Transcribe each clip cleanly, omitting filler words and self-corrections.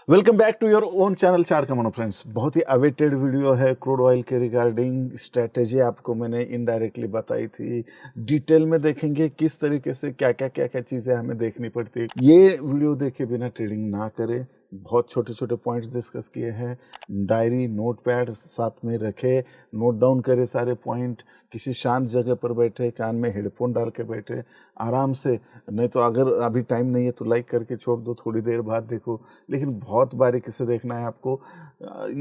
Welcome back to your own channel chart कमानो friends. बहुत ही अवेटेड वीडियो है क्रूड ऑयल के रिगार्डिंग। स्ट्रेटेजी आपको मैंने इनडायरेक्टली बताई थी। डिटेल में देखेंगे किस तरीके से क्या क्या चीज़ें हमें देखनी पड़ती है। ये वीडियो देखे बिना ट्रेडिंग ना करें। बहुत छोटे छोटे पॉइंट्स डिस्कस किए हैं। डायरी नोट पैड साथ में रखे, नोट डाउन करे सारे पॉइंट। किसी शांत जगह पर बैठे, कान में हेडफोन डाल के बैठे आराम से। नहीं तो अगर अभी टाइम नहीं है तो लाइक करके छोड़ दो, थोड़ी देर बाद देखो, लेकिन बहुत बारीकी से देखना है आपको।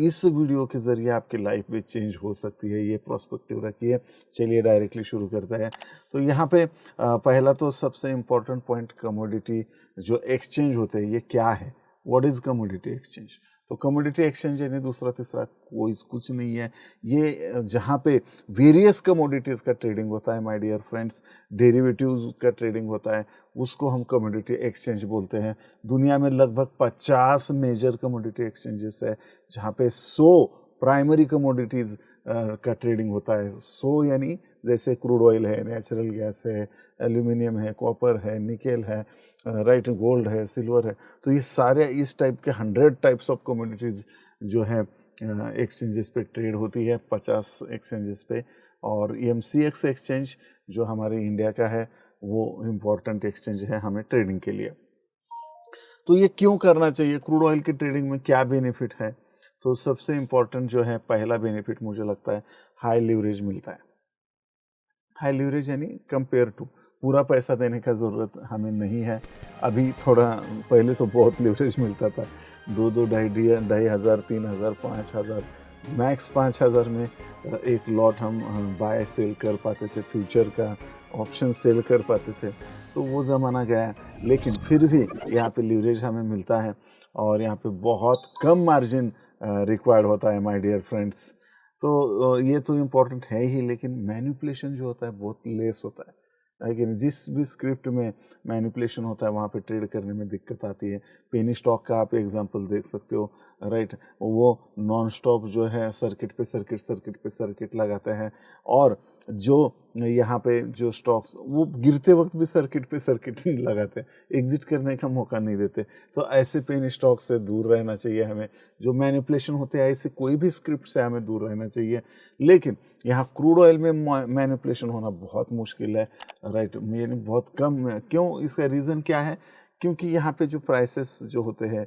इस वीडियो के ज़रिए आपकी लाइफ भी चेंज हो सकती है, ये प्रोस्पेक्टिव रखिए। चलिए डायरेक्टली शुरू करते हैं। तो यहाँ पे पहला तो सबसे इम्पोर्टेंट पॉइंट, कमोडिटी जो एक्सचेंज होते हैं ये क्या है, व्हाट इज़ कमोडिटी एक्सचेंज। तो कमोडिटी एक्सचेंज यानी दूसरा तीसरा कोई कुछ नहीं है। ये जहाँ पे वेरियस कमोडिटीज़ का ट्रेडिंग होता है माय डियर फ्रेंड्स, डेरिवेटिव्स का ट्रेडिंग होता है, उसको हम कमोडिटी एक्सचेंज बोलते हैं। दुनिया में लगभग 50 मेजर कमोडिटी एक्सचेंजेस है, जहाँ पे 100 प्राइमरी कमोडिटीज़ का ट्रेडिंग होता है। 100 यानी जैसे क्रूड ऑयल है, नेचुरल गैस है, एल्यूमिनियम है, कॉपर है, निकेल है, राइट, गोल्ड है, सिल्वर है। तो ये सारे इस टाइप के 100 टाइप्स ऑफ कमोडिटीज़ जो है एक्सचेंजेस पे ट्रेड होती है, 50 एक्सचेंजेस पे। और EMCX एक्सचेंज जो हमारे इंडिया का है वो इम्पोर्टेंट एक्सचेंज है हमें ट्रेडिंग के लिए। तो ये क्यों करना चाहिए, क्रूड ऑयल की ट्रेडिंग में क्या बेनिफिट है। तो सबसे इम्पोर्टेंट जो है पहला बेनिफिट मुझे लगता है, हाई लिवरेज मिलता है। हाई लिवरेज यानी कंपेयर टू, पूरा पैसा देने का ज़रूरत हमें नहीं है। अभी थोड़ा पहले तो बहुत लिवरेज मिलता था, दो दो ढाई हज़ार, 3,000, 5,000, मैक्स 5,000 में एक लॉट हम बाय सेल कर पाते थे, फ्यूचर का ऑप्शन सेल कर पाते थे। तो वो ज़माना गया, लेकिन फिर भी यहाँ पे लिवरेज हमें मिलता है और यहाँ पे बहुत कम मार्जिन रिक्वायर्ड होता है माय डियर फ्रेंड्स। तो ये तो इम्पोर्टेंट है ही, लेकिन मैनिपुलेशन जो होता है बहुत लेस होता है कि नहीं? जिस भी स्क्रिप्ट में मैनिपुलेशन होता है वहाँ पे ट्रेड करने में दिक्कत आती है। पेनी स्टॉक का आप एग्जांपल देख सकते हो, राइट। वो नॉन स्टॉप जो है सर्किट पे सर्किट, सर्किट पे सर्किट लगाते हैं, और जो यहाँ पे जो स्टॉक्स वो गिरते वक्त भी सर्किट पे सर्किट लगाते हैं, एग्जिट करने का मौका नहीं देते। तो ऐसे पेनी स्टॉक से दूर रहना चाहिए हमें। जो मैनिपुलेशन होते हैं ऐसे कोई भी स्क्रिप्ट से हमें दूर रहना चाहिए। लेकिन यहाँ क्रूड ऑयल में मैनिपुलेशन होना बहुत मुश्किल है, राइट, यानी बहुत कम है। क्यों, इसका रीज़न क्या है? क्योंकि यहाँ पे जो प्राइसेस जो होते हैं,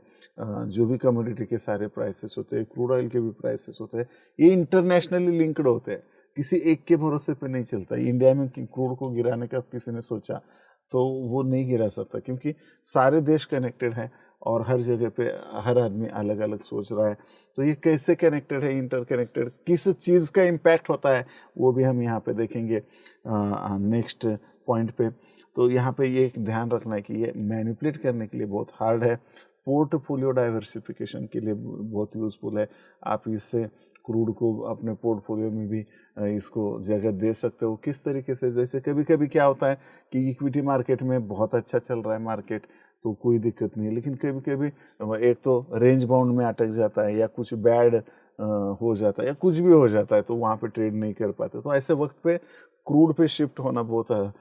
जो भी कमोडिटी के सारे प्राइसेस होते हैं, क्रूड ऑयल के भी प्राइसेस होते हैं, ये इंटरनेशनली लिंक्ड होते हैं, किसी एक के भरोसे पे नहीं चलता। इंडिया में क्रूड को गिराने का किसी ने सोचा तो वो नहीं गिरा सकता, क्योंकि सारे देश कनेक्टेड हैं और हर जगह पे हर आदमी अलग अलग सोच रहा है। तो ये कैसे कनेक्टेड है, इंटरकनेक्टेड, किस चीज़ का इम्पैक्ट होता है, वो भी हम यहाँ पे देखेंगे नेक्स्ट पॉइंट पे। तो यहाँ पे ये एक ध्यान रखना है कि ये मैनिपुलेट करने के लिए बहुत हार्ड है, पोर्टफोलियो डाइवर्सिफिकेशन के लिए बहुत यूज़फुल है। आप इससे क्रूड को अपने पोर्टफोलियो में भी इसको जगह दे सकते हो। किस तरीके से, जैसे कभी कभी क्या होता है कि इक्विटी मार्केट में बहुत अच्छा चल रहा है मार्केट, तो कोई दिक्कत नहीं है, लेकिन कभी कभी एक तो रेंज बाउंड में अटक जाता है, या कुछ बैड हो जाता है, या कुछ भी हो जाता है, तो वहाँ पे ट्रेड नहीं कर पाते। तो ऐसे वक्त पे क्रूड पे शिफ्ट होना बहुत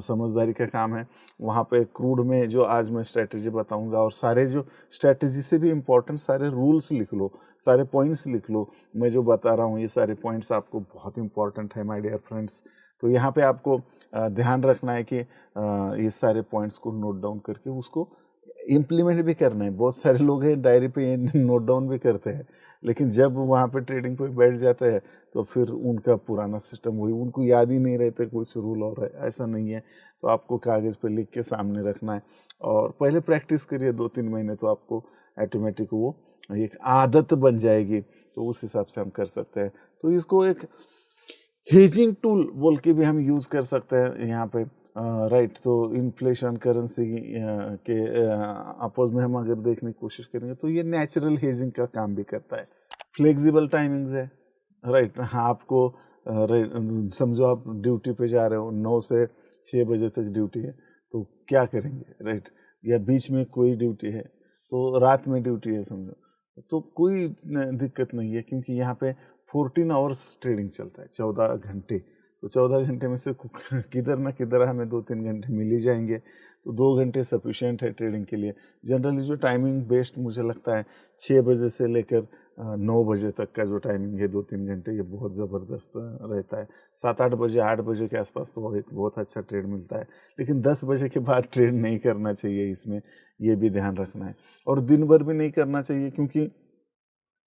समझदारी का काम है। वहाँ पे क्रूड में जो आज मैं स्ट्रेटजी बताऊंगा, और सारे जो स्ट्रेटजी से भी इम्पोर्टेंट सारे रूल्स लिख लो, सारे पॉइंट्स लिख लो। मैं जो बता रहा हूँ ये सारे पॉइंट्स आपको बहुत इंपॉर्टेंट है माय डियर फ्रेंड्स। तो यहाँ पे आपको ध्यान रखना है कि ये सारे पॉइंट्स को नोट डाउन करके उसको इम्प्लीमेंट भी करना है। बहुत सारे लोग हैं डायरी पे नोट डाउन भी करते हैं, लेकिन जब वहाँ पे ट्रेडिंग पे बैठ जाते हैं तो फिर उनका पुराना सिस्टम वही, उनको याद ही नहीं रहता कुछ रूल और है, ऐसा नहीं है। तो आपको कागज़ पे लिख के सामने रखना है, और पहले प्रैक्टिस करिए 2-3 महीने, तो आपको ऑटोमेटिक वो एक आदत बन जाएगी। तो उस हिसाब से हम कर सकते हैं। तो इसको एक हेजिंग टूल बोल के भी हम यूज़ कर सकते हैं यहाँ पे, राइट। तो इन्फ्लेशन करेंसी के अपोज में हम अगर देखने की कोशिश करेंगे तो ये नेचुरल हेजिंग का काम भी करता है। फ्लेक्सिबल टाइमिंग्स है, राइट। हाँ, आपको राइट, समझो आप ड्यूटी पे जा रहे हो, 9 से 6 बजे तक ड्यूटी है, तो क्या करेंगे, राइट। या बीच में कोई ड्यूटी है, तो रात में ड्यूटी है समझो, तो कोई दिक्कत नहीं है, क्योंकि यहाँ पे 14 आवर्स ट्रेडिंग चलता है, 14 घंटे। तो 14 घंटे में से किधर ना किधर हमें 2-3 घंटे मिल ही जाएंगे। तो 2 घंटे सफिशिएंट है ट्रेडिंग के लिए। जनरली जो टाइमिंग बेस्ड मुझे लगता है 6 बजे से लेकर 9 बजे तक का जो टाइमिंग है 2-3 घंटे, ये बहुत ज़बरदस्त रहता है। 7-8 बजे 8 बजे के आसपास तो एक बहुत अच्छा ट्रेड मिलता है, लेकिन 10 बजे के बाद ट्रेड नहीं करना चाहिए इसमें, ये भी ध्यान रखना है। और दिन भर भी नहीं करना चाहिए, क्योंकि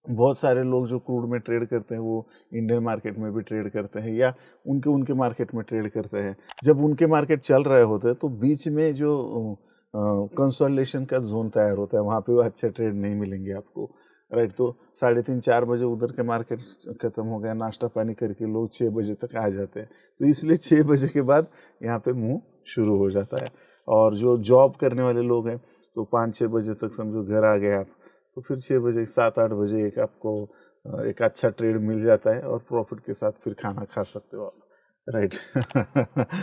बहुत सारे लोग जो क्रूड में ट्रेड करते हैं वो इंडियन मार्केट में भी ट्रेड करते हैं या उनके उनके मार्केट में ट्रेड करते हैं। जब उनके मार्केट चल रहे होते हैं तो बीच में जो कंसोलिडेशन का जोन तैयार होता है, वहाँ पे वो अच्छे ट्रेड नहीं मिलेंगे आपको, राइट। तो 3:30-4 बजे उधर के मार्केट खत्म हो गया, नाश्ता पानी करके लोग 6 बजे तक आ जाते हैं। तो इसलिए 6 बजे के बाद यहाँ पे मूव शुरू हो जाता है। और जो जॉब करने वाले लोग हैं तो 5-6 बजे तक समझो घर आ गए आप, तो फिर 6 बजे 7-8 बजे एक आपको एक अच्छा ट्रेड मिल जाता है और प्रॉफिट के साथ फिर खाना खा सकते हो आप, राइट।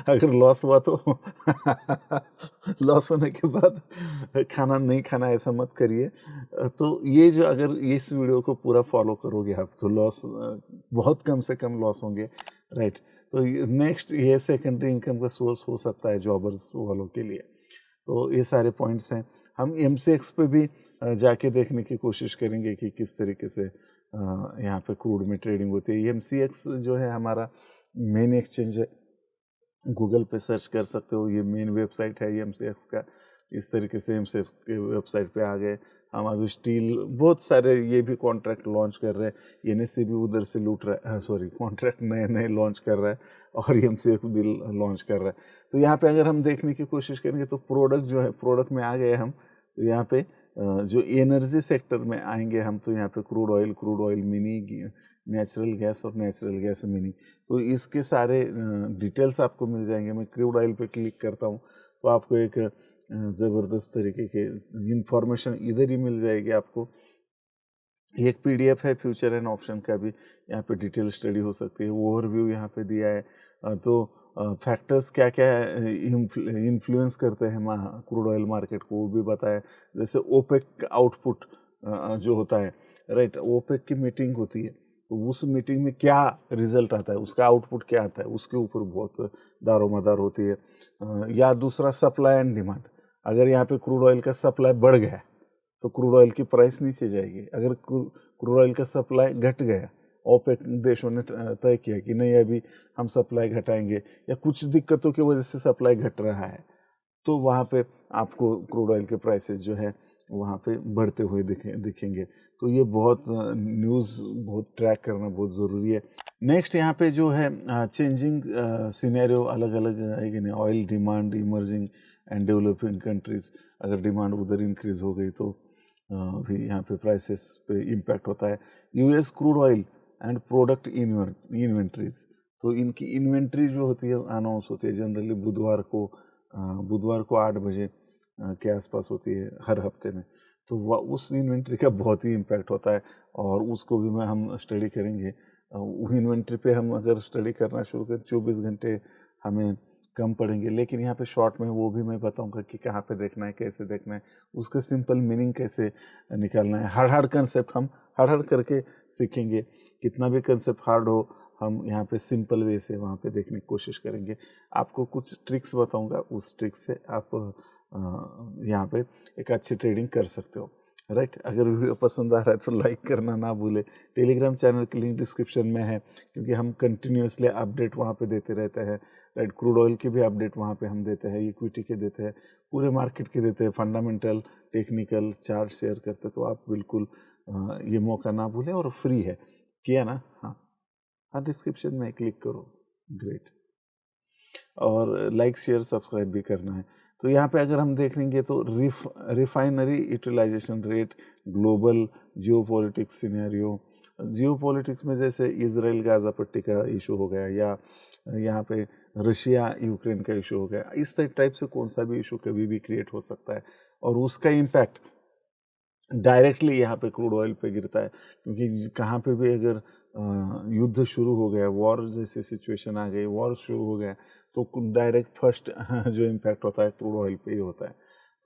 अगर लॉस हुआ तो लॉस होने के बाद खाना नहीं खाना, ऐसा मत करिए। तो ये जो अगर इस वीडियो को पूरा फॉलो करोगे आप तो लॉस बहुत कम से कम लॉस होंगे, राइट। तो नेक्स्ट ये सेकेंडरी इनकम का सोर्स हो सकता है जॉबर्स वालों के लिए। तो ये सारे पॉइंट्स हैं। हम एमसीएक्स पे भी जाके देखने की कोशिश करेंगे कि किस तरीके से यहाँ पे क्रूड में ट्रेडिंग होती है। एमसीएक्स जो है हमारा मेन एक्सचेंज है, गूगल पे सर्च कर सकते हो, ये मेन वेबसाइट है एमसीएक्स का। इस तरीके से एमसीएक्स के वेबसाइट पे आ गए हम। अभी स्टील बहुत सारे ये भी कॉन्ट्रैक्ट लॉन्च कर रहे हैं, एनएससी भी उधर से लूट रहा है, सॉरी कॉन्ट्रैक्ट नए नए लॉन्च कर रहा है और एमसीएक्स भी लॉन्च कर रहा है। तो यहाँ पे अगर हम देखने की कोशिश करेंगे तो प्रोडक्ट जो है, प्रोडक्ट में आ गए हम, तो यहाँ पे जो एनर्जी सेक्टर में आएंगे हम, तो यहाँ पे crude oil mini, natural gas और नेचुरल गैस मिनी, तो इसके सारे डिटेल्स आपको मिल जाएंगे। मैं क्रूड ऑयल पे क्लिक करता हूँ तो आपको एक ज़बरदस्त तरीके के इंफॉर्मेशन इधर ही मिल जाएगी आपको। एक पीडीएफ है फ्यूचर एंड ऑप्शन का भी, यहाँ पे डिटेल स्टडी हो सकती है। ओवरव्यू यहाँ पे दिया है। तो फैक्टर्स क्या क्या इन्फ्लुएंस करते हैं क्रूड ऑयल मार्केट को, वो भी बताया। जैसे ओपेक आउटपुट जो होता है, राइट, ओपेक की मीटिंग होती है, तो उस मीटिंग में क्या रिजल्ट आता है, उसका आउटपुट क्या आता है, उसके ऊपर बहुत दारोमदार होती है। या दूसरा सप्लाई एंड डिमांड, अगर यहाँ पे क्रूड ऑयल का सप्लाई बढ़ गया तो क्रूड ऑयल की प्राइस नीचे जाएगी। अगर क्रूड ऑयल का सप्लाई घट गया, ओपेक देशों ने तय किया कि नहीं अभी हम सप्लाई घटाएंगे, या कुछ दिक्कतों की वजह से सप्लाई घट रहा है, तो वहाँ पे आपको क्रूड ऑयल के प्राइसेस जो है वहाँ पे बढ़ते हुए दिखेंगे। तो ये बहुत न्यूज़ बहुत ट्रैक करना बहुत ज़रूरी है। नेक्स्ट यहाँ पे जो है चेंजिंग सिनेरियो अलग अलग है कि नहीं, oil demand emerging and developing countries, अगर डिमांड उधर इंक्रीज हो गई तो भी यहाँ पे प्राइसेस पे इम्पैक्ट होता है। US crude oil and product inventories, तो इनकी इन्वेंट्री जो होती है अनाउंस होती है जनरली बुधवार को 8 बजे के आसपास होती है हर हफ्ते में। तो उस इन्वेंट्री का बहुत ही इम्पैक्ट होता है और उसको भी हम स्टडी करेंगे। वो इन्वेंट्री पे हम अगर स्टडी करना शुरू करें 24 घंटे हमें कम पड़ेंगे, लेकिन यहाँ पे शॉर्ट में वो भी मैं बताऊंगा कि कहाँ पे देखना है, कैसे देखना है, उसका सिंपल मीनिंग कैसे निकालना है। हार्ड कंसेप्ट हम हार्ड करके सीखेंगे, कितना भी कंसेप्ट हार्ड हो हम यहाँ पे सिंपल वे से वहाँ पे देखने की कोशिश करेंगे। आपको कुछ ट्रिक्स बताऊंगा, उस ट्रिक से आप यहाँ पे एक अच्छी ट्रेडिंग कर सकते हो, राइट। अगर वीडियो पसंद आ रहा है तो लाइक करना ना भूले। टेलीग्राम चैनल की लिंक डिस्क्रिप्शन में है, क्योंकि हम कंटिन्यूसली अपडेट वहाँ पे देते रहते हैं, राइट। क्रूड ऑयल की भी अपडेट वहाँ पे हम देते हैं, इक्विटी के देते हैं, पूरे मार्केट के देते हैं, फंडामेंटल टेक्निकल चार्ट शेयर करते हैं। तो आप बिल्कुल ये मौका ना भूलें, और फ्री है, किया ना, हाँ हाँ, डिस्क्रिप्शन में क्लिक करो, ग्रेट। और लाइक शेयर सब्सक्राइब भी करना है। तो यहाँ पे अगर हम देखेंगे तो refinery utilisation rate, global geopolitics scenario, geopolitics में जैसे इजराइल गाजा पट्टी का इशू हो गया, या यहाँ पे रशिया यूक्रेन का इशू हो गया, इस टाइप से कौन सा भी इशू कभी भी क्रिएट हो सकता है, और उसका इम्पैक्ट डायरेक्टली यहाँ पे क्रूड ऑयल पे गिरता है। क्योंकि कहाँ पे भी अगर युद्ध शुरू हो गया, वॉर जैसी सिचुएशन आ गई, वॉर शुरू हो गया, तो डायरेक्ट फर्स्ट जो इम्पैक्ट होता है क्रूड ऑयल पे ही होता है।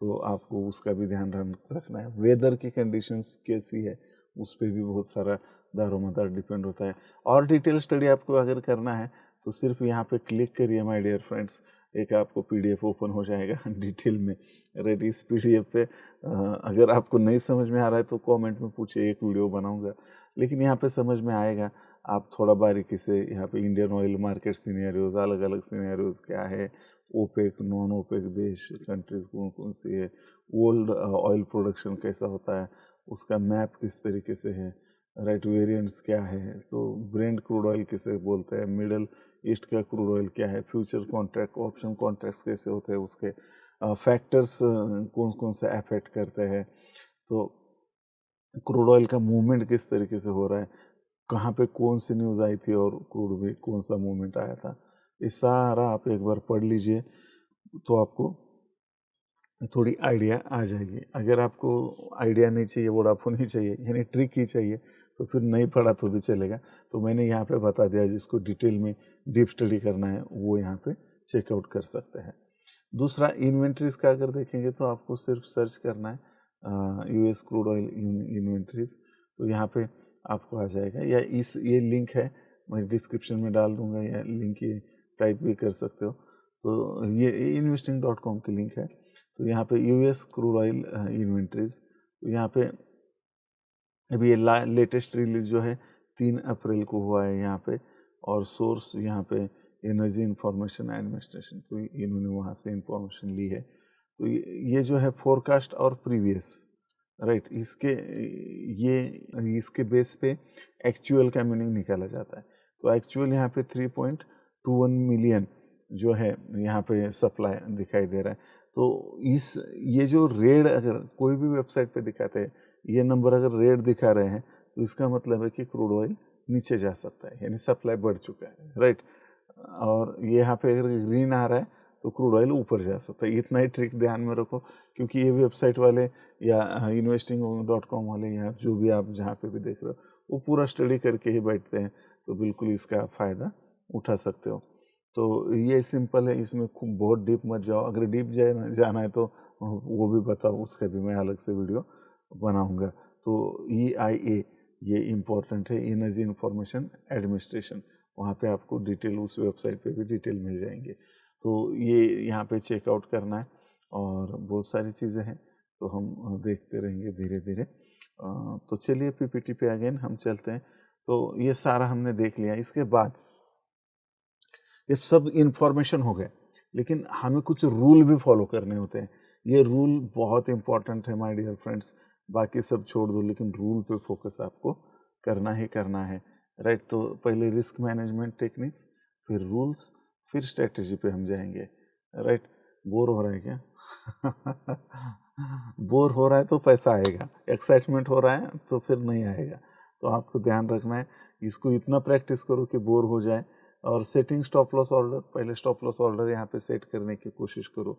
तो आपको उसका भी ध्यान रखना है। वेदर की कंडीशंस कैसी है, उस पर भी बहुत सारा दारोमदार डिपेंड होता है। और डिटेल स्टडी आपको अगर करना है तो सिर्फ यहाँ पे क्लिक करिए माय डियर फ्रेंड्स, एक आपको पीडीएफ ओपन हो जाएगा डिटेल में, राइट। इस पीडीएफ पे अगर आपको नहीं समझ में आ रहा है तो कमेंट में पूछिए, एक वीडियो बनाऊंगा, लेकिन यहाँ पे समझ में आएगा। आप थोड़ा बारीकी से यहाँ पे इंडियन ऑयल मार्केट सिनेरियोज, अलग अलग सिनेरियोज क्या है, ओपेक नॉन ओपेक देश कंट्रीज कौन कौन सी है, वर्ल्ड ऑयल प्रोडक्शन कैसा होता है, उसका मैप किस तरीके से है, राइट, वेरिएंट्स क्या है, तो ब्रेंट क्रूड ऑयल किसे बोलते हैं, मिडल ईस्ट का क्रूड ऑयल क्या है, फ्यूचर कॉन्ट्रैक्ट ऑप्शन कॉन्ट्रैक्ट्स कैसे होते हैं, उसके फैक्टर्स कौन कौन से अफेक्ट करते हैं, तो क्रूड ऑयल का मूवमेंट किस तरीके से हो रहा है, कहाँ पे कौन सी न्यूज़ आई थी और क्रूड में कौन सा मूवमेंट आया था, ये सारा आप एक बार पढ़ लीजिए तो आपको थोड़ी आइडिया आ जाएगी। अगर आपको आइडिया नहीं चाहिए, वोडाफोन ही चाहिए, यानी ट्रिक ही चाहिए, तो फिर नहीं पढ़ा तो भी चलेगा। तो मैंने यहाँ पे बता दिया, जिसको डिटेल में डीप स्टडी करना है वो यहाँ पे चेकआउट कर सकते हैं। दूसरा, इन्वेंट्रीज का अगर देखेंगे तो आपको सिर्फ सर्च करना है यूएस क्रूड ऑयल इन्वेंट्रीज, तो यहाँ पे आपको आ जाएगा। या ये लिंक है, मैं डिस्क्रिप्शन में डाल दूंगा, या लिंक ये टाइप भी कर सकते हो। तो ये investing.com की लिंक है। तो यहाँ पे यूएस क्रूड ऑयल इन्वेंट्रीज, तो यहाँ पे अभी ये लेटेस्ट रिलीज जो है 3 अप्रैल को हुआ है यहाँ पे, और सोर्स यहाँ पे एनर्जी इंफॉर्मेशन एडमिनिस्ट्रेशन, तो इन्होंने वहाँ से इंफॉर्मेशन ली है। तो ये जो है फोरकास्ट और प्रीवियस, राइट, इसके बेस पे एक्चुअल का मीनिंग निकाला जाता है। तो एक्चुअल यहाँ पे 3.21 मिलियन जो है यहाँ पे सप्लाई दिखाई दे रहा है। तो ये जो रेड अगर कोई भी वेबसाइट पे दिखाते हैं, ये नंबर अगर रेड दिखा रहे हैं, तो इसका मतलब है कि क्रूड ऑयल नीचे जा सकता है, यानी सप्लाई बढ़ चुका है, राइट। और ये यहाँ पे अगर ग्रीन आ रहा है तो क्रूड ऑयल ऊपर जा सकता है। इतना ही ट्रिक ध्यान में रखो, क्योंकि ये वेबसाइट वाले या investing.com वाले, या जो भी आप जहाँ पे भी देख रहे हो, वो पूरा स्टडी करके ही बैठते हैं, तो बिल्कुल इसका फ़ायदा उठा सकते हो। तो ये सिंपल है, इसमें खूब बहुत डीप मत जाओ। अगर डीप जाना है तो वो भी बताओ, उसका भी मैं अलग से वीडियो बनाऊंगा। तो EIA ये इम्पोर्टेंट है, एनर्जी इंफॉर्मेशन एडमिनिस्ट्रेशन, वहाँ पे आपको डिटेल, उस वेबसाइट पे भी डिटेल मिल जाएंगे। तो ये यहाँ पे चेकआउट करना है, और बहुत सारी चीज़ें हैं, तो हम देखते रहेंगे धीरे धीरे। तो चलिए PPT पे अगेन हम चलते हैं। तो ये सारा हमने देख लिया। इसके बाद ये सब इंफॉर्मेशन हो गए, लेकिन हमें कुछ रूल भी फॉलो करने होते हैं। ये रूल बहुत इंपॉर्टेंट है माय डियर फ्रेंड्स, बाकी सब छोड़ दो, लेकिन रूल पे फोकस आपको करना ही करना है, राइट। तो पहले रिस्क मैनेजमेंट टेक्निक्स, फिर रूल्स, फिर स्ट्रेटजी पे हम जाएंगे, राइट। बोर हो रहा है क्या? बोर हो रहा है तो पैसा आएगा, एक्साइटमेंट हो रहा है तो फिर नहीं आएगा। तो आपको ध्यान रखना है, इसको इतना प्रैक्टिस करो कि बोर हो जाए। और सेटिंग स्टॉप लॉस ऑर्डर, पहले स्टॉप लॉस ऑर्डर यहाँ पे सेट करने की कोशिश करो,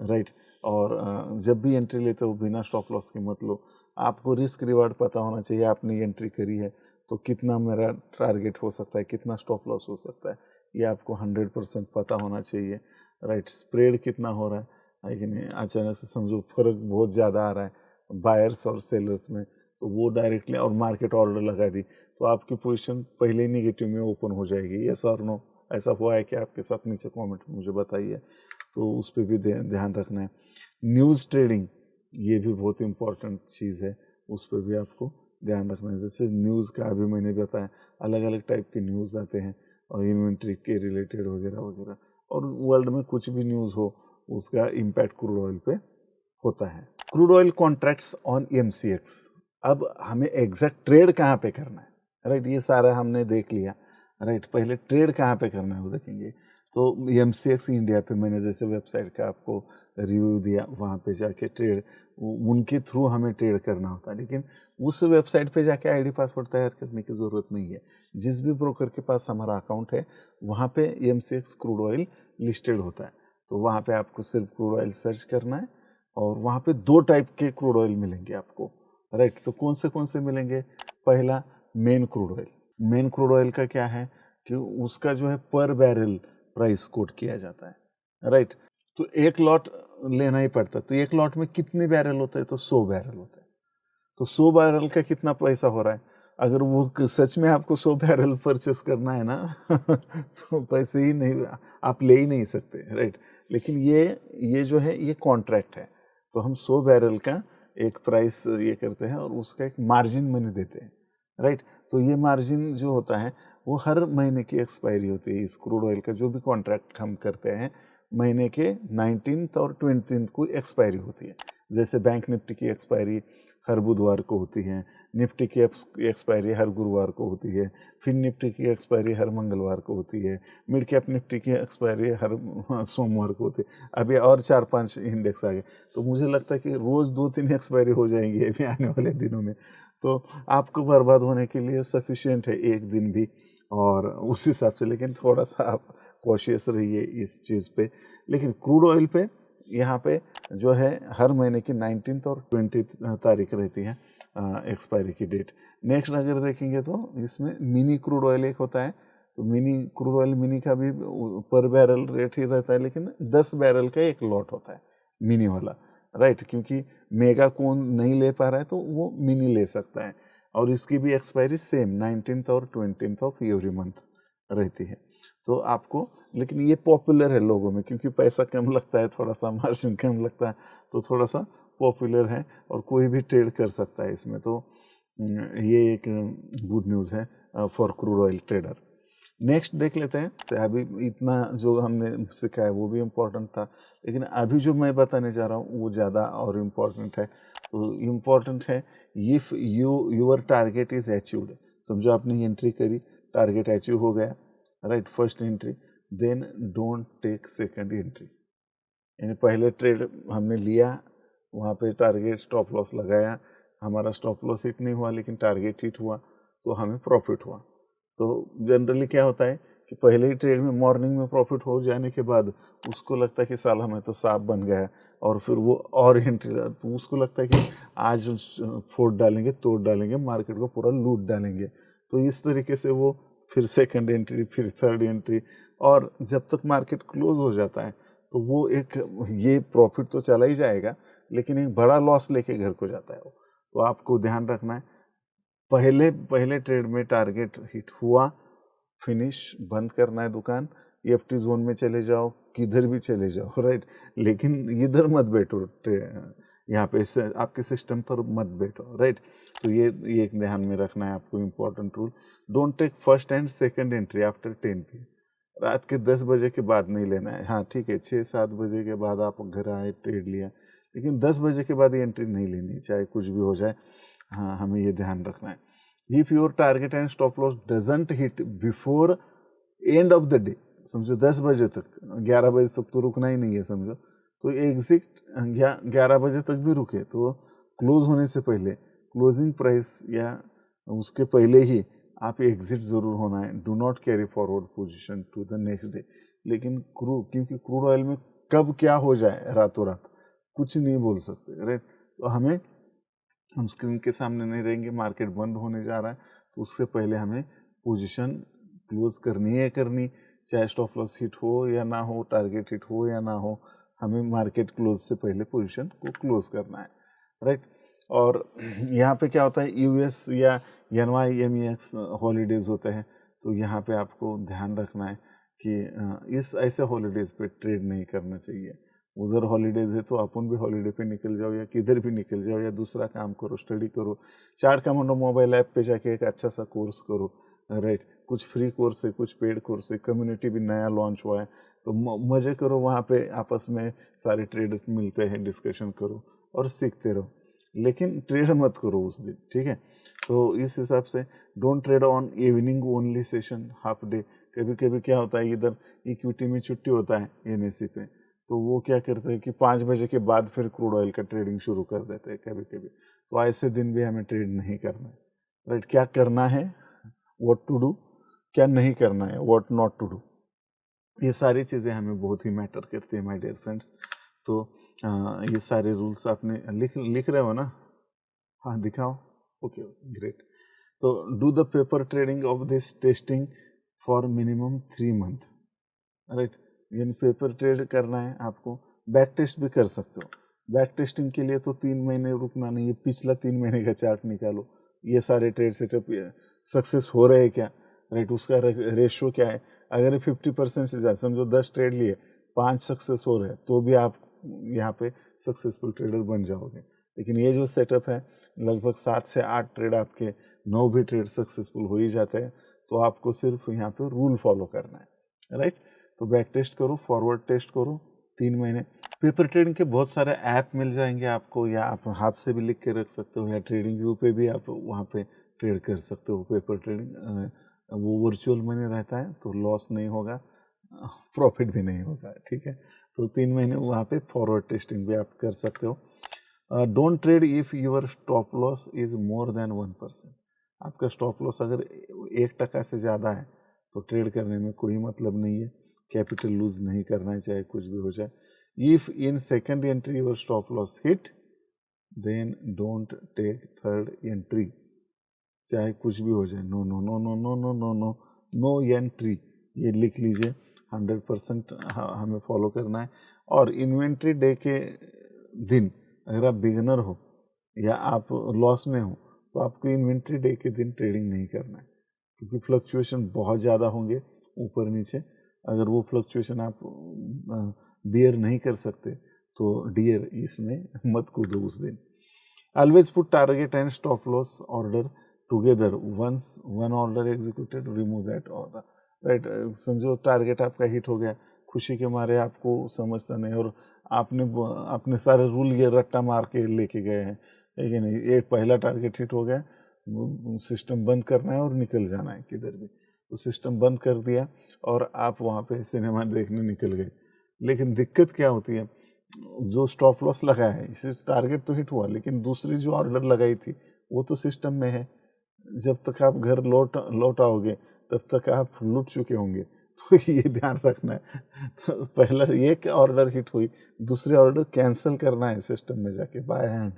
राइट। और जब भी एंट्री लेते हो बिना स्टॉप लॉस की मत लो। आपको रिस्क रिवार्ड पता होना चाहिए, आपने एंट्री करी है तो कितना मेरा टारगेट हो सकता है, कितना स्टॉप लॉस हो सकता है, ये आपको 100% पता होना चाहिए, राइट। स्प्रेड कितना हो रहा है कि नहीं, अचानक से समझो फर्क बहुत ज़्यादा आ रहा है बायर्स और सेलर्स में, तो वो डायरेक्टली, और मार्केट ऑर्डर लगा दी, तो आपकी पोजीशन पहले ही निगेटिव में ओपन हो जाएगी। यस और नो, ऐसा हुआ है कि आपके साथ? नीचे कमेंट में मुझे बताइए। तो उस पर भी ध्यान रखना है। न्यूज़ ट्रेडिंग, ये भी बहुत इंपॉर्टेंट चीज़ है, उस पर भी आपको ध्यान रखना है। जैसे न्यूज़ का अभी मैंने बताया, अलग अलग टाइप के न्यूज़ आते हैं, और इन्वेंट्री के रिलेटेड वगैरह वगैरह, और वर्ल्ड में कुछ भी न्यूज़ हो उसका इम्पैक्ट क्रूड ऑयल पे होता है। Crude oil contracts on MCX, अब हमें एग्जैक्ट ट्रेड कहाँ पे करना है, राइट। ये सारा हमने देख लिया, राइट। पहले ट्रेड कहाँ पे करना है वो देखेंगे। तो MCX इंडिया पे मैंने जैसे वेबसाइट का आपको रिव्यू दिया, वहाँ पे जाके ट्रेड, उनके थ्रू हमें ट्रेड करना होता है, लेकिन उस वेबसाइट पे जाके ID पासवर्ड तैयार करने की ज़रूरत नहीं है। जिस भी ब्रोकर के पास हमारा अकाउंट है, वहाँ पे MCX क्रूड ऑयल लिस्टेड होता है, तो वहाँ पे आपको सिर्फ क्रूड ऑयल सर्च करना है, और वहाँ पे 2 टाइप के क्रूड ऑयल मिलेंगे आपको, राइट। तो कौन से मिलेंगे? पहला, main crude oil. Main crude oil का क्या है कि उसका जो है पर बैरल प्राइस कोट किया जाता है, राइट। तो एक लॉट लेना ही पड़ता है, तो एक लॉट में कितने बैरल होते हैं? तो 100 बैरल होते हैं। तो 100 बैरल का कितना पैसा हो रहा है? अगर वो सच में आपको 100 बैरल परचेस करना है ना तो पैसे ही नहीं, आप ले ही नहीं सकते, राइट। लेकिन ये जो है ये कॉन्ट्रैक्ट है, तो हम 100 बैरल का एक प्राइस ये करते हैं और उसका एक मार्जिन मनी देते हैं, राइट। तो ये मार्जिन जो होता है वो हर महीने की एक्सपायरी होती है। इस क्रूड ऑयल का जो भी कॉन्ट्रैक्ट हम करते हैं महीने के 19th और 20th को एक्सपायरी होती है। जैसे बैंक निफ्टी की एक्सपायरी हर बुधवार को होती है, निफ्टी की एक्सपायरी हर गुरुवार को होती है, फिर निफ्टी की एक्सपायरी हर मंगलवार को होती है, मिड कैप निफ्टी की एक्सपायरी हर सोमवार को होती है। अभी और 4-5 इंडेक्स आ गए, तो मुझे लगता है कि रोज़ 2-3 एक्सपायरी हो जाएंगी अभी आने वाले दिनों में। तो आपको बर्बाद होने के लिए सफिशिएंट है एक दिन भी, और उस हिसाब से, लेकिन थोड़ा सा आप कॉशियस रहिए इस चीज़ पे। लेकिन क्रूड ऑयल पे यहाँ पे जो है हर महीने की 19th और 20th तारीख रहती है एक्सपायरी की डेट। नेक्स्ट अगर देखेंगे तो इसमें मिनी क्रूड ऑयल एक होता है, तो मिनी क्रूड ऑयल मिनी का भी पर बैरल रेट ही रहता है, लेकिन 10 बैरल का एक लॉट होता है मिनी वाला, राइट। क्योंकि मेगा कौन नहीं ले पा रहा है तो वो मिनी ले सकता है, और इसकी भी एक्सपायरी सेम 19th और 20th ऑफ एवरी मंथ रहती है। तो आपको, लेकिन ये पॉपुलर है लोगों में क्योंकि पैसा कम लगता है, थोड़ा सा मार्जिन कम लगता है, तो थोड़ा सा पॉपुलर है और कोई भी ट्रेड कर सकता है इसमें। तो ये एक गुड न्यूज़ है for crude oil trader. Next देख लेते हैं। तो अभी इतना जो हमने सीखा है वो भी इम्पोर्टेंट था, लेकिन अभी जो मैं बताने जा रहा हूँ वो ज़्यादा और इम्पोर्टेंट है। तो इम्पोर्टेंट है, if your target is achieved, समझो आपने एंट्री करी, टारगेट अचीव हो गया, right, first entry, then don't take second entry. यानी पहले ट्रेड हमने लिया, वहाँ पे टारगेट स्टॉप लॉस लगाया, हमारा स्टॉप लॉस हिट नहीं हुआ लेकिन टारगेट हिट हुआ, तो हमें प्रॉफिट हुआ। तो जनरली क्या होता है कि पहले ही ट्रेड में मॉर्निंग में प्रॉफिट हो जाने के बाद उसको लगता है कि साला मैं तो सांप बन गया, और फिर वो और एंट्री, तो उसको लगता है कि आज फोड़ डालेंगे, तोड़ डालेंगे, मार्केट को पूरा लूट डालेंगे। तो इस तरीके से वो फिर सेकंड एंट्री, फिर थर्ड एंट्री, और जब तक मार्केट क्लोज हो जाता है तो वो एक, ये प्रॉफिट तो चला ही जाएगा लेकिन एक बड़ा लॉस लेके घर को जाता है वो। तो आपको ध्यान रखना है, पहले पहले ट्रेड में टारगेट हिट हुआ, फिनिश, बंद करना है दुकान, EFT जोन में चले जाओ, किधर भी चले जाओ, राइट। लेकिन इधर मत बैठो, यहाँ पे आपके सिस्टम पर मत बैठो, राइट। तो ये एक ध्यान में रखना है आपको, important rule. Don't take first and second entry after 10 PM। रात के 10 बजे के बाद नहीं लेना है। हाँ ठीक है, 6-7 बजे के बाद आप घर आए, ट्रेड लिया, लेकिन 10 बजे के बाद एंट्री नहीं लेनी, चाहे कुछ भी हो जाए। हाँ, हमें ये ध्यान रखना है। If your target and stop loss doesn't hit before end of the day, समझो 10 बजे तक, 11 बजे तक तो रुकना ही नहीं है समझो, तो एग्जिट 11 बजे तक भी रुके तो क्लोज होने से पहले, क्लोजिंग प्राइस या उसके पहले ही आप एग्जिट जरूर होना है। Do not carry forward position to the next day. लेकिन क्योंकि क्रूड ऑयल में कब क्या हो जाए रातों रात कुछ नहीं बोल सकते, राइट। तो हम स्क्रीन के सामने नहीं रहेंगे, मार्केट बंद होने जा रहा है तो उससे पहले हमें पोजीशन क्लोज करनी है करनी, चाहे स्टॉप लॉस हिट हो या ना हो, टारगेट हिट हो या ना हो, हमें मार्केट क्लोज से पहले पोजीशन को क्लोज करना है, राइट। और यहाँ पे क्या होता है, US या NYMEX हॉलीडेज होते हैं, तो यहाँ पे आपको ध्यान रखना है कि इस ऐसे हॉलीडेज पे ट्रेड नहीं करना चाहिए। उधर हॉलीडेज है तो अपन भी हॉलीडे पे निकल जाओ या किधर भी निकल जाओ या दूसरा काम करो, स्टडी करो, चार्ट कमांडो मोबाइल ऐप पे जाके एक अच्छा सा कोर्स करो, राइट। कुछ फ्री कोर्स है, कुछ पेड कोर्स है, कम्युनिटी भी नया लॉन्च हुआ है, तो मज़े करो, वहाँ पे आपस में सारे ट्रेडर मिलते हैं, डिस्कशन करो और सीखते रहो, लेकिन ट्रेड मत करो उस दिन, ठीक है। तो इस हिसाब से don't trade on evening only session, half day. कभी कभी क्या होता है, इधर इक्विटी में छुट्टी होता है NSE पे, तो वो क्या करते हैं कि 5 बजे के बाद फिर क्रूड ऑयल का ट्रेडिंग शुरू कर देते हैं कभी कभी। तो ऐसे दिन भी हमें ट्रेड नहीं करना है, राइट। क्या करना है, व्हाट टू डू, क्या नहीं करना है, व्हाट नॉट टू डू, ये सारी चीज़ें हमें बहुत ही मैटर करती है माय डियर फ्रेंड्स। तो ये सारे रूल्स आपने लिख रहे हो ना, हाँ दिखाओ, ओके ग्रेट। तो do the paper trading of this testing for minimum 3 month, right. यानी पेपर ट्रेड करना है आपको, बैक टेस्ट भी कर सकते हो। बैक टेस्टिंग के लिए तो 3 महीने रुकना नहीं है, पिछला 3 महीने का चार्ट निकालो, ये सारे ट्रेड सेटअप सक्सेस हो रहे हैं क्या, राइट, उसका रेशियो क्या है। अगर 50% से ज़्यादा, समझो 10 ट्रेड लिए, 5 सक्सेस हो रहे हैं, तो भी आप यहाँ पे सक्सेसफुल ट्रेडर बन जाओगे। लेकिन ये जो सेटअप है, लगभग 7 से 8 ट्रेड आपके 9 भी ट्रेड सक्सेसफुल हो ही जाते हैं। तो आपको सिर्फ यहाँ पे रूल फॉलो करना है, राइट। तो बैक टेस्ट करो, फॉरवर्ड टेस्ट करो 3 महीने। पेपर ट्रेडिंग के बहुत सारे ऐप मिल जाएंगे आपको, या आप हाथ से भी लिख के रख सकते हो, या ट्रेडिंग व्यू पे भी आप वहाँ पे ट्रेड कर सकते हो। पेपर ट्रेडिंग वो वर्चुअल मनी रहता है, तो लॉस नहीं होगा, प्रॉफिट भी नहीं होगा, ठीक है। तो 3 महीने वहाँ पे फॉरवर्ड टेस्टिंग भी आप कर सकते हो। Don't trade if your stop loss is more than 1%। आपका स्टॉप लॉस अगर 1% से ज़्यादा है तो ट्रेड करने में कोई मतलब नहीं है। कैपिटल लूज नहीं करना है, चाहे कुछ भी हो जाए। If in second entry your stop loss hit, then don't take third entry, चाहे कुछ भी हो जाए। No no no no no no no no no entry, ये लिख लीजिए। 100% हमें फॉलो करना है। और इन्वेंट्री डे के दिन अगर आप बिगनर हो या आप लॉस में हो, तो आपको इन्वेंट्री डे के दिन ट्रेडिंग नहीं करना है, क्योंकि फ्लक्चुएशन बहुत ज़्यादा होंगे ऊपर नीचे। अगर वो फ्लक्चुएशन आप बियर नहीं कर सकते तो डियर इसमें मत कूदो उस दिन। Always put target and stop loss order together, once one order executed remove that order, right. समझो टारगेट आपका हिट हो गया, खुशी के मारे आपको समझता नहीं, और आपने सारे रूल ये रट्टा मार के लेके गए हैं, है कि नहीं। एक पहला टारगेट हिट हो गया, सिस्टम बंद करना है और निकल जाना है किधर भी, तो सिस्टम बंद कर दिया और आप वहाँ पे सिनेमा देखने निकल गए। लेकिन दिक्कत क्या होती है, जो स्टॉप लॉस लगा है, इसे टारगेट तो हिट हुआ, लेकिन दूसरी जो ऑर्डर लगाई थी वो तो सिस्टम में है। जब तक आप घर लौट आओगे तब तक आप लूट चुके होंगे। तो ये ध्यान रखना है। तो पहला ये ऑर्डर हिट हुई, दूसरे ऑर्डर कैंसिल करना है सिस्टम में जाके बाय हैंड,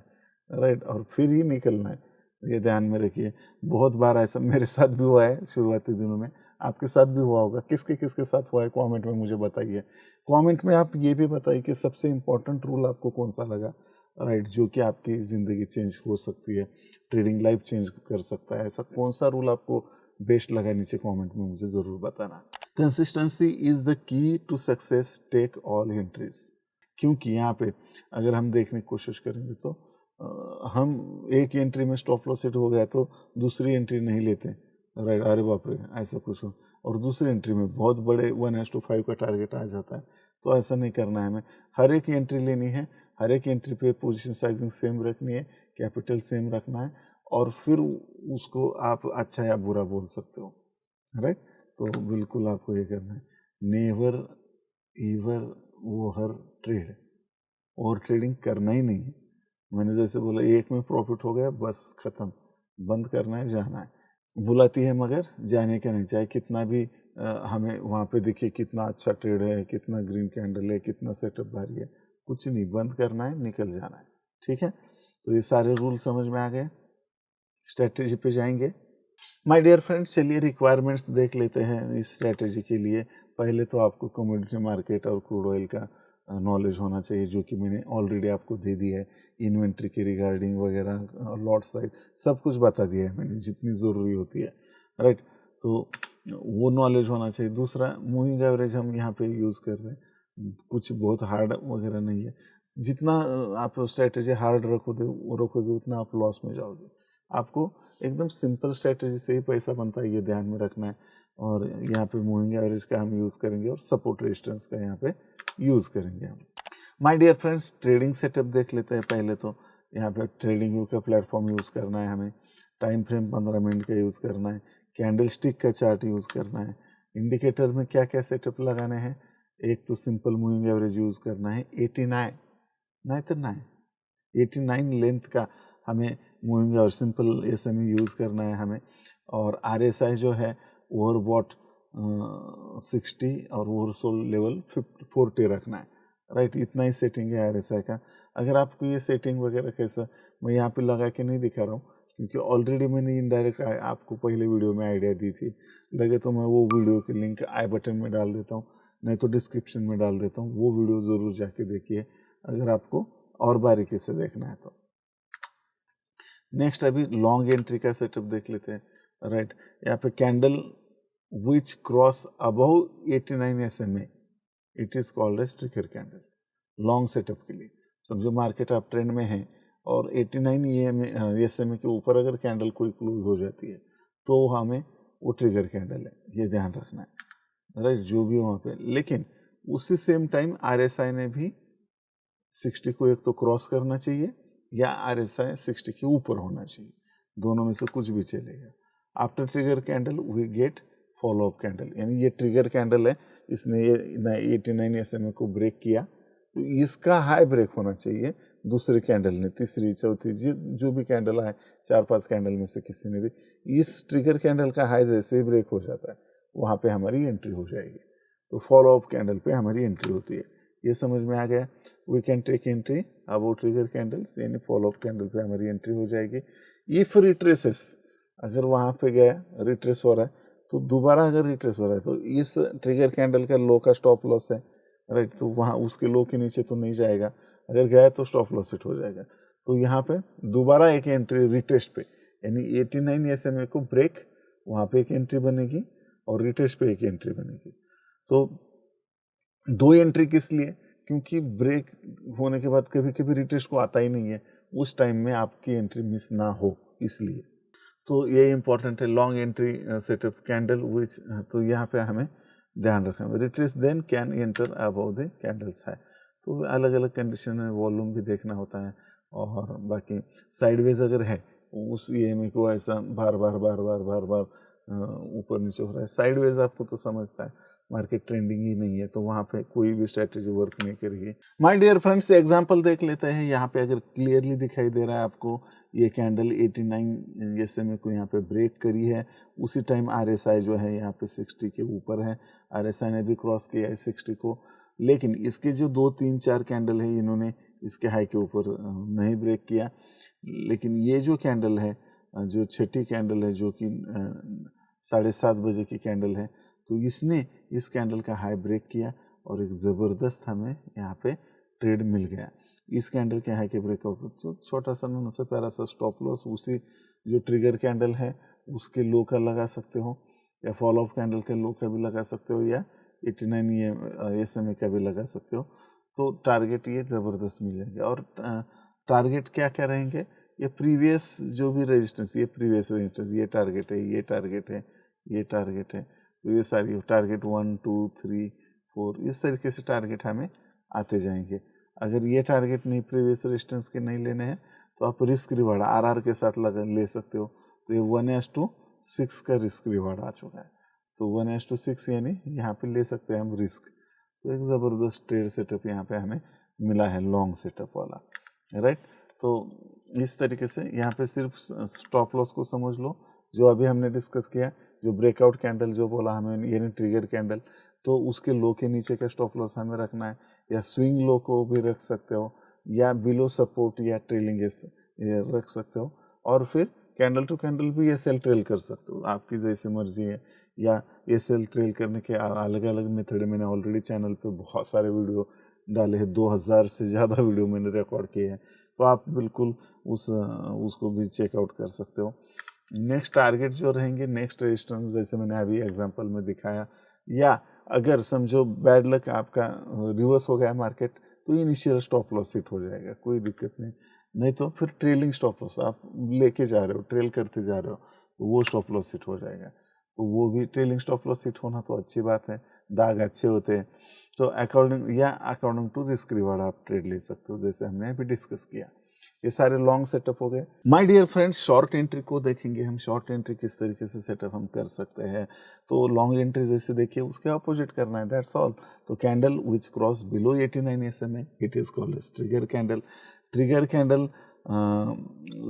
राइट, और फिर ही निकलना है। ये ध्यान में रखिए। बहुत बार ऐसा मेरे साथ भी हुआ है शुरुआती दिनों में, आपके साथ भी हुआ होगा। किसके किसके साथ हुआ है कमेंट में मुझे बताइए। कमेंट में आप ये भी बताइए कि सबसे इम्पोर्टेंट रूल आपको कौन सा लगा, राइट, जो कि आपकी ज़िंदगी चेंज हो सकती है, ट्रेडिंग लाइफ चेंज कर सकता है। ऐसा कौन सा रूल आपको बेस्ट लगा, नीचे कमेंट में मुझे ज़रूर बताना। Consistency is the key to success, take all entries. क्योंकि यहाँ पे अगर हम देखने की कोशिश करेंगे तो हम एक एंट्री में स्टॉप लॉस हिट हो गया तो दूसरी एंट्री नहीं लेते, राइट। अरे बाप रे, ऐसा कुछ हो, और दूसरी एंट्री में बहुत बड़े 1:5 का टारगेट आ जाता है। तो ऐसा नहीं करना है हमें, हर एक एंट्री लेनी है, हर एक एंट्री पे पोजीशन साइजिंग सेम रखनी है, कैपिटल सेम रखना है, और फिर उसको आप अच्छा या बुरा बोल सकते हो, राइट। तो बिल्कुल आपको ये करना है, नेवर ईवर वो हर ट्रेड, और ट्रेडिंग करना ही नहीं है। मैंने जैसे बोला, एक में प्रॉफिट हो गया बस खत्म, बंद करना है, जाना है। बुलाती है मगर जाने का नहीं, चाहे कितना भी हमें वहाँ पे दिखे कितना अच्छा ट्रेड है, कितना ग्रीन कैंडल है, कितना सेटअप भारी है, कुछ नहीं, बंद करना है, निकल जाना है, ठीक है। तो ये सारे रूल समझ में आ गए, स्ट्रेटेजी पे जाएंगे। माय डियर फ्रेंड्स, चलिए रिक्वायरमेंट्स देख लेते हैं इस स्ट्रेटेजी के लिए। पहले तो आपको कमोडिटी मार्केट और क्रूड ऑयल का नॉलेज होना चाहिए, जो कि मैंने ऑलरेडी आपको दे दी है। इन्वेंट्री के रिगार्डिंग वगैरह, लॉट साइज, सब कुछ बता दिया है मैंने, जितनी ज़रूरी होती है, राइट। तो वो नॉलेज होना चाहिए। दूसरा, मूविंग एवरेज हम यहाँ पे यूज़ कर रहे हैं, कुछ बहुत हार्ड वगैरह नहीं है। जितना आप स्ट्रेटेजी हार्ड रखोगे उतना आप लॉस में जाओगे। आपको एकदम सिंपल स्ट्रेटेजी से ही पैसा बनता है, ये ध्यान में रखना है। और यहाँ पे मूविंग एवरेज का हम यूज़ करेंगे, और सपोर्ट रेजिस्टेंस का यहाँ पे यूज़ करेंगे हम। My dear friends, trading setup देख लेते हैं। पहले तो यहाँ पे ट्रेडिंग व्यू का प्लेटफॉर्म यूज़ करना है हमें, टाइम फ्रेम 15 मिनट का यूज़ करना है, कैंडल स्टिक का चार्ट यूज़ करना है। इंडिकेटर में क्या क्या सेटअप लगाने हैं, एक तो सिंपल मूविंग एवरेज यूज़ करना है, 89 नहीं तो 89 लेंथ का हमें मूविंग और सिंपल एसएमई यूज़ करना है हमें। और आरएसआई जो है ओवरबॉट 60 और ओवरसोल्ड लेवल 40 रखना है, राइट। इतना ही सेटिंग है आरएसआई का। अगर आपको ये सेटिंग वगैरह कैसा, मैं यहाँ पे लगा के नहीं दिखा रहा हूँ, क्योंकि ऑलरेडी मैंने इनडायरेक्ट आपको पहले वीडियो में आइडिया दी थी। लगे तो मैं वो वीडियो की लिंक आई बटन में डाल देता हूँ, नहीं तो डिस्क्रिप्शन में डाल देता हूँ। वो वीडियो ज़रूर जाके देखिए अगर आपको और बारीकी से देखना है तो। नेक्स्ट अभी लॉन्ग एंट्री का सेटअप देख लेते हैं, राइट। यहाँ पे candle which cross above 89 SMA, it is called edge trigger candle. Long setup के लिए समझो मार्केट आप ट्रेंड में है और 89 SMA के ऊपर अगर कैंडल कोई क्लोज हो जाती है तो हमें वो ट्रिगर कैंडल है, ये ध्यान रखना है, राइट, जो भी वहाँ पे। लेकिन उसी सेम टाइम RSI ने भी 60 को एक तो क्रॉस करना चाहिए या RSI 60 के ऊपर होना चाहिए, दोनों में से कुछ भी चलेगा। After trigger candle we get follow up candle, यानी ये ट्रिगर कैंडल है, इसने ये 89 SMA को ब्रेक किया, तो इसका हाई ब्रेक होना चाहिए दूसरे कैंडल ने, तीसरी चौथी जो भी कैंडल है, 4-5 कैंडल में से किसी ने भी, इस ट्रिगर कैंडल का हाई जैसे ही ब्रेक हो जाता है वहाँ पे हमारी एंट्री हो जाएगी। तो फॉलो अप कैंडल पे हमारी एंट्री होती है। ये समझ में आ गया। We can take entry about trigger candles, यानी फॉलो अप कैंडल पे हमारी एंट्री हो जाएगी। इफ रिट्रेसेस, अगर वहाँ पे गया रिट्रेस हो रहा है तो दोबारा अगर रिट्रेस हो रहा है तो इस ट्रिगर कैंडल का लो का स्टॉप लॉस है, राइट, तो वहाँ उसके लो के नीचे तो नहीं जाएगा, अगर गया तो स्टॉप लॉस हिट हो जाएगा। तो यहाँ पे दोबारा एक एंट्री रिटेस्ट पे, यानी 89 SMA को ब्रेक, वहाँ पे एक एंट्री बनेगी और रिटेस्ट पे एक एंट्री बनेगी। तो दो एंट्री किस लिए? क्योंकि ब्रेक होने के बाद कभी कभी रिटेस्ट को आता ही नहीं है, उस टाइम में आपकी एंट्री मिस ना हो, इसलिए। तो ये इंपॉर्टेंट है, long entry setup candle which, तो यहाँ पे हमें ध्यान रखना है। Retrace then can enter above the candles है, तो अलग अलग कंडीशन में वॉल्यूम भी देखना होता है, और बाकी साइडवेज अगर है उस EMA को ऐसा बार बार बार बार बार बार ऊपर नीचे हो रहा है, साइडवेज आपको तो समझता है मार्केट ट्रेंडिंग ही नहीं है, तो वहाँ पे कोई भी स्ट्रेटेजी वर्क नहीं करेगी। माय डियर फ्रेंड्स, एग्जांपल देख लेते हैं। यहाँ पे अगर क्लियरली दिखाई दे रहा है आपको, ये कैंडल 89 SMA को यहाँ पे ब्रेक करी है, उसी टाइम RSI जो है यहाँ पे 60 के ऊपर है, RSI ने भी क्रॉस किया है 60 को, लेकिन इसके जो 2-3-4 कैंडल है इन्होंने इसके हाई के ऊपर नहीं ब्रेक किया। लेकिन ये जो कैंडल है, जो छठी कैंडल है, जो कि 7:30 बजे की कैंडल है, तो इसने इस कैंडल का हाई ब्रेक किया और एक ज़बरदस्त हमें यहाँ पे ट्रेड मिल गया। इस कैंडल के हाई के ब्रेकआउट, तो छोटा सा ना सा प्यारा सा स्टॉप लॉस उसी जो ट्रिगर कैंडल है उसके लो का लगा सकते हो, या फॉलो अप कैंडल के लो का भी लगा सकते हो, या 89 SMA का भी लगा सकते हो। तो टारगेट ये ज़बरदस्त मिलेंगे। और टारगेट क्या क्या रहेंगे? ये प्रीवियस जो भी रेजिस्टेंस, ये प्रीवियस रेजिस्टेंस, ये टारगेट है, ये टारगेट है, ये टारगेट है, तो ये सारी टारगेट 1 2 3 4 इस तरीके से टारगेट हमें आते जाएंगे। अगर ये टारगेट नहीं, प्रीवियस रेजिस्टेंस के नहीं लेने हैं, तो आप रिस्क रिवार्ड RR के साथ लगा ले सकते हो। तो ये 1:6 का रिस्क रिवार्ड आ चुका है, तो 1:6 यानी यहाँ पे ले सकते हैं हम रिस्क। तो एक ज़बरदस्त ट्रेड सेटअप यहाँ पे हमें मिला है, लॉन्ग सेटअप वाला, राइट। तो इस तरीके से यहाँ पे सिर्फ स्टॉप लॉस को समझ लो, जो अभी हमने डिस्कस किया, जो ब्रेकआउट कैंडल जो बोला हमें, यानी ट्रिगर कैंडल, तो उसके लो के नीचे का स्टॉप लॉस हमें रखना है, या स्विंग लो को भी रख सकते हो, या बिलो सपोर्ट या ट्रेलिंग ये रख सकते हो, और फिर कैंडल टू कैंडल भी ये सेल ट्रेल कर सकते हो, आपकी जैसी मर्जी है। या ये सेल ट्रेल करने के अलग अलग मेथड, मैंने ऑलरेडी चैनल पे बहुत सारे वीडियो डाले हैं, 2000 से ज़्यादा वीडियो मैंने रिकॉर्ड किए हैं, तो आप बिल्कुल उसको भी चेकआउट कर सकते हो। नेक्स्ट टारगेट जो रहेंगे, नेक्स्ट रेजिस्टेंस, जैसे मैंने अभी एग्जांपल में दिखाया, या अगर समझो बैड लक आपका रिवर्स हो गया मार्केट, तो इनिशियल स्टॉप लॉस हिट हो जाएगा, कोई दिक्कत नहीं। नहीं तो फिर ट्रेलिंग स्टॉप लॉस आप लेके जा रहे हो, ट्रेल करते जा रहे हो, तो वो स्टॉप लॉस हिट हो जाएगा। तो वो भी ट्रेलिंग स्टॉप लॉस हिट होना तो अच्छी बात है, दाग अच्छे होते हैं। तो अकॉर्डिंग टू रिस्क रिवार्ड आप ट्रेड ले सकते हो, जैसे हमने अभी डिस्कस किया। ये सारे लॉन्ग सेटअप हो गए। My dear friends, short entry को देखेंगे हम, शॉर्ट एंट्री किस तरीके से सेटअप हम कर सकते हैं। तो लॉन्ग एंट्री जैसे देखिए, उसके अपोजिट करना है, दैट्स ऑल। तो candle which cross below 89 SMA, it is called edge trigger candle. Trigger candle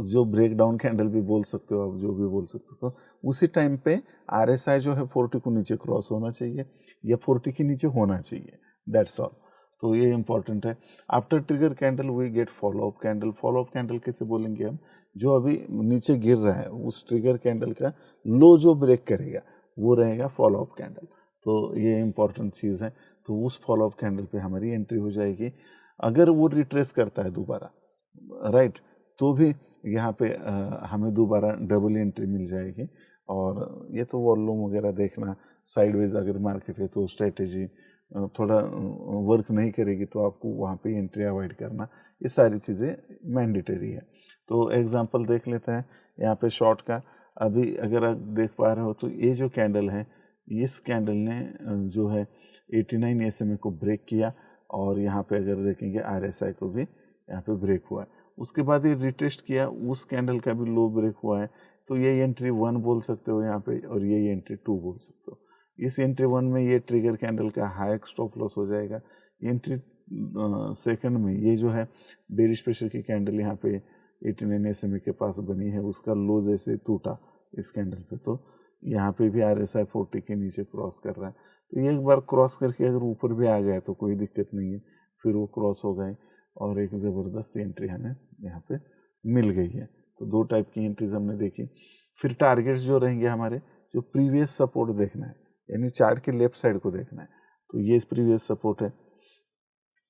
जो ब्रेकडाउन कैंडल भी बोल सकते हो आप, जो भी बोल सकते हो, तो उसी टाइम पे RSI जो है 40 को नीचे क्रॉस होना चाहिए, या 40 के नीचे होना चाहिए, दैट्स ऑल। तो ये इंपॉर्टेंट है। After trigger candle we get follow up candle. Follow up candle कैसे बोलेंगे हम? जो अभी नीचे गिर रहा है उस ट्रिगर कैंडल का लो जो ब्रेक करेगा वो रहेगा फॉलो अप कैंडल। तो ये इंपॉर्टेंट चीज़ है। तो उस फॉलो अप कैंडल पे हमारी एंट्री हो जाएगी। अगर वो रिट्रेस करता है दोबारा, राइट, तो भी यहाँ पे हमें दोबारा डबल एंट्री मिल जाएगी। और ये तो वॉल्यूम वगैरह देखना, साइडवेज अगर मार्केट है तो स्ट्रेटेजी थोड़ा वर्क नहीं करेगी तो आपको वहाँ पे एंट्री अवॉइड करना, ये सारी चीज़ें मैंडेटरी है। तो एग्जांपल देख लेते हैं यहाँ पे शॉर्ट का। अभी अगर आप देख पा रहे हो तो ये जो कैंडल है, इस कैंडल ने जो है 89 SMA को ब्रेक किया, और यहाँ पे अगर देखेंगे RSI को भी यहाँ पे ब्रेक हुआ है। उसके बाद ये रिटेस्ट किया, उस कैंडल का भी लो ब्रेक हुआ है, तो ये एंट्री 1 बोल सकते हो यहाँ पे, और ये एंट्री 2 बोल सकते हो। इस एंट्री 1 में ये ट्रिगर कैंडल का हाई स्टॉप लॉस हो जाएगा। एंट्री सेकंड में ये जो है बेरिश प्रेशर की कैंडल यहाँ पे 89 SMA के पास बनी है, उसका लो जैसे टूटा इस कैंडल पे, तो यहाँ पे भी RSI 40 के नीचे क्रॉस कर रहा है। तो ये एक बार क्रॉस करके अगर ऊपर भी आ गया तो कोई दिक्कत नहीं है, फिर वो क्रॉस हो गए और एक ज़बरदस्त एंट्री हमें यहाँ पे मिल गई है। तो 2 टाइप की एंट्रीज हमने देखी। फिर टारगेट्स जो रहेंगे हमारे, जो प्रीवियस सपोर्ट देखना है, यानी चार्ट के लेफ्ट साइड को देखना है, तो ये प्रीवियस सपोर्ट है,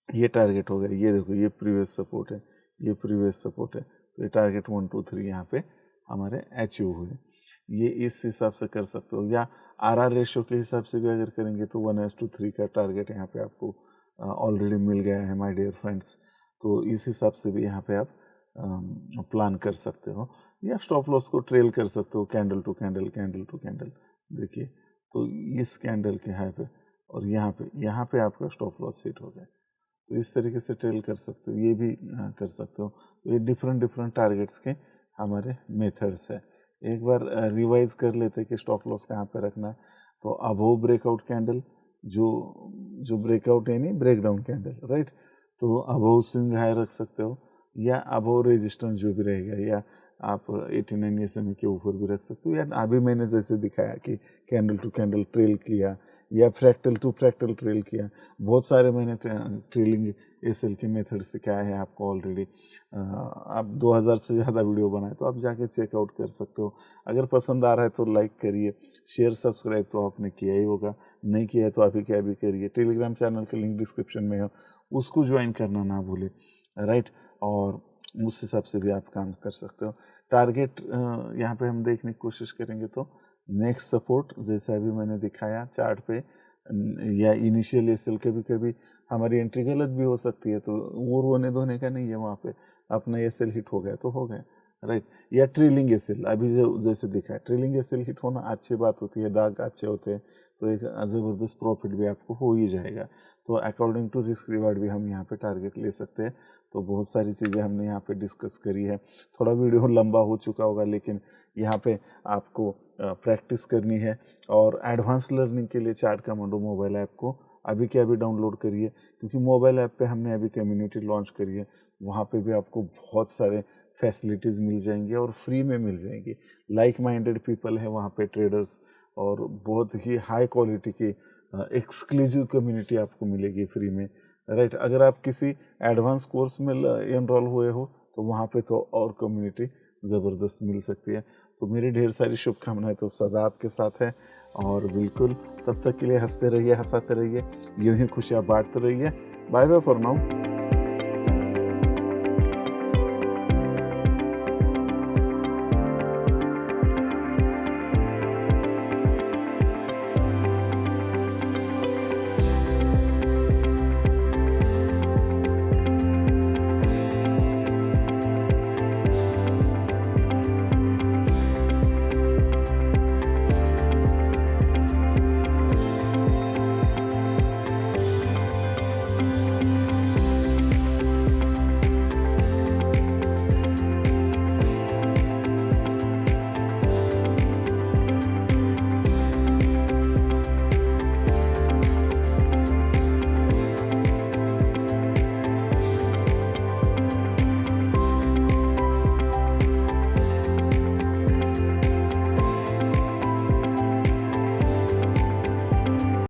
ये टारगेट हो गया। ये देखो, ये प्रीवियस सपोर्ट है, ये प्रीवियस सपोर्ट है, तो ये टारगेट 1 2 3 यहाँ पे हमारे अचीव हुए। ये इस हिसाब से कर सकते हो, या RR रेशो के हिसाब से भी अगर करेंगे तो 1:3 का टारगेट यहाँ पे आपको ऑलरेडी मिल गया है माय डियर फ्रेंड्स। तो इस हिसाब से भी यहाँ पे आप प्लान कर सकते हो, या स्टॉप लॉस को ट्रेल कर सकते हो, candle to candle, candle to candle. देखिए, तो इस कैंडल के हाई पे और यहाँ पे आपका स्टॉप लॉस हिट हो गया, तो इस तरीके से ट्रेल कर सकते हो, ये भी कर सकते हो। तो ये डिफरेंट टारगेट्स के हमारे मेथड्स है। एक बार रिवाइज कर लेते कि स्टॉप लॉस कहाँ पे रखना है। तो अबोव ब्रेकआउट कैंडल, जो ब्रेकआउट है नहीं, ब्रेकडाउन कैंडल, राइट। तो अबोव स्विंग हाई रख सकते हो, या अबोव रेजिस्टेंस जो भी रहेगा, या आप 89 SMA के ऊपर भी रख सकते हो, या अभी मैंने जैसे दिखाया कि कैंडल टू कैंडल ट्रेल किया, या फ्रैक्टल टू फ्रैक्टल ट्रेल किया। बहुत सारे मैंने ट्रेलिंग SL के मेथड सिखाया है आपको ऑलरेडी। आप 2000 से ज़्यादा वीडियो बनाए, तो आप जाके चेकआउट कर सकते हो। अगर पसंद आ रहा है तो लाइक करिए, शेयर सब्सक्राइब तो आपने किया ही होगा, नहीं किया है तो अभी क्या भी करिए। टेलीग्राम चैनल का लिंक डिस्क्रिप्शन में है, उसको ज्वाइन करना ना भूले, राइट। और उस हिसाब से भी आप काम कर सकते हो। टारगेट यहाँ पे हम देखने की कोशिश करेंगे तो नेक्स्ट सपोर्ट, जैसे अभी मैंने दिखाया चार्ट पे, या इनिशियल SL, कभी कभी हमारी एंट्री गलत भी हो सकती है, तो वो रोने धोने का नहीं है, वहाँ पे अपना SL हिट हो गया तो हो गया, राइट। या ट्रेलिंग SL, अभी जो जैसे दिखा है, ट्रेलिंग SL हिट होना अच्छी बात होती है, दाग अच्छे होते हैं, तो एक ज़बरदस्त प्रॉफिट भी आपको हो ही जाएगा। तो अकॉर्डिंग टू रिस्क रिवार्ड भी हम यहाँ पे टारगेट ले सकते हैं। तो बहुत सारी चीज़ें हमने यहाँ पे डिस्कस करी है। थोड़ा वीडियो लंबा हो चुका होगा, लेकिन यहाँ पे आपको प्रैक्टिस करनी है। और एडवांस लर्निंग के लिए चार्ट कमांडो मोबाइल ऐप को अभी के अभी डाउनलोड करिए, क्योंकि मोबाइल ऐप पे हमने अभी कम्युनिटी लॉन्च करी है। वहाँ पे भी आपको बहुत सारे फैसिलिटीज़ मिल जाएंगी और फ्री में मिल जाएंगी। लाइक माइंडेड पीपल है वहाँ पे, ट्रेडर्स, और बहुत ही हाई क्वालिटी की एक्सक्लूसिव कम्युनिटी आपको मिलेगी फ्री में, राइट। अगर आप किसी एडवांस कोर्स में एनरोल हुए हो तो वहाँ पे तो और कम्युनिटी ज़बरदस्त मिल सकती है। तो मेरी ढेर सारी शुभकामनाएं तो सदा आपके साथ है, और बिल्कुल तब तक के लिए हंसते रहिए, हंसाते रहिए, यूं ही खुशियाँ बांटते रहिए। Bye bye for now.